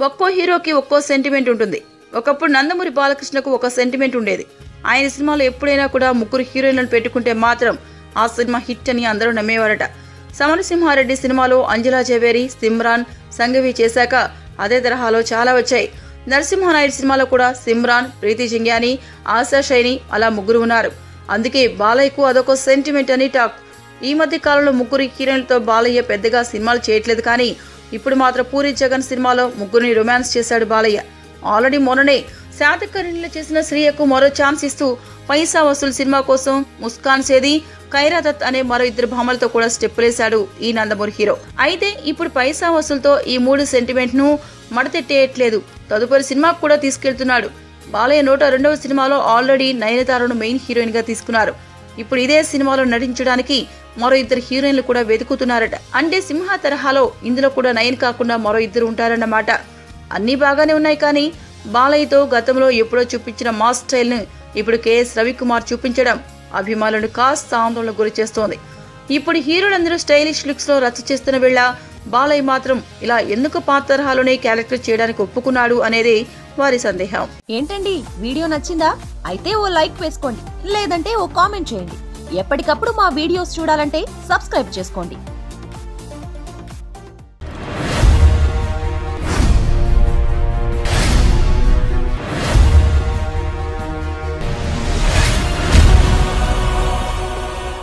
ఒక్కో హీరోకి ఒక్కో సెంటిమెంట్ ఉంటుంది. ఒకప్పుడు నందమూరి బాలకృష్ణకు ఒక సెంటిమెంట్ ఉండేది. ఆయన సినిమాలో ఎప్పుడైనా కూడా ముగ్గురు హీరోయిన్లను పెట్టుకుంటే మాత్రం ఆ సినిమా హిట్ అని అందరూ నమ్మేవారట. సమరసింహారెడ్డి సినిమాలో అంజలా జవేరి, సిమ్రాన్, సంఘవి చేశాక అదే తరహాలో చాలా వచ్చాయి. నరసింహానాయుడు సినిమాలో కూడా సిమ్రాన్, ప్రీతి జింగ్యాని, ఆశా షైని అలా ముగ్గురు ఉన్నారు. అందుకే బాలయ్యకు అదొక సెంటిమెంట్ అని టాక్. ఈ మధ్య కాలంలో ముగ్గురు హీరోయిన్లతో బాలయ్య పెద్దగా సినిమాలు చేయట్లేదు. కానీ ఇప్పుడు మాత్రం పూరి జగన్ సినిమాలో ముగ్గురిని రొమాన్స్ చేశాడు బాలయ్య. ఆల్రెడీ మొన్ననే శాతకర్ణిలో చేసిన శ్రీయకు మరో ఛాన్స్ ఇస్తూ పైసా వసూలు సినిమా కోసం ముస్కాన్ సేది, ఖైరా దత్ అనే మరో ఇద్దరు భామలతో కూడా స్టెప్పులేశాడు ఈ నందమూరి హీరో. అయితే ఇప్పుడు పైసా వసూలుతో ఈ మూడు సెంటిమెంట్ ను మడతెట్టేయట్లేదు. తదుపరి సినిమాకు కూడా తీసుకెళ్తున్నాడు. బాలయ్య 102వ సినిమాలో ఆల్రెడీ నయనతారను మెయిన్ హీరోయిన్ గా తీసుకున్నారు. ఇప్పుడు ఇదే సినిమాలో నటించడానికి మరో ఇద్దరు హీరోయిన్లు కూడా వెతుకుతున్నారట. అంటే సింహ తరహాలో ఇందులో కూడా నయన్ కాకుండా మరో ఇద్దరు ఉంటారన్నమాట. అన్నీ బాగానే ఉన్నాయి. కానీ బాలయ్యతో గతంలో ఎప్పుడో చూపించిన మాస్ స్టైల్ ను ఇప్పుడు కేఎస్ రవికుమార్ చూపించడం అభిమానులను కాస్త ఆందోళనకు గురి చేస్తోంది. ఇప్పుడు హీరోలందరూ స్టైలిష్ లుక్స్ లో రచ్చ చేస్తున్న వేళ బాలయ్య మాత్రం ఇలా ఎందుకు పాత తరహాలోనే క్యారెక్టర్ చేయడానికి ఒప్పుకున్నాడు అనేది వారి సందేహం. ఏంటండి, వీడియో నచ్చిందా? అయితే ఓ లైక్ వేసుకోండి, లేదంటే ఓ కామెంట్ చేయండి. ఎప్పటికప్పుడు మా వీడియోస్ చూడాలంటే సబ్స్క్రైబ్ చేసుకోండి.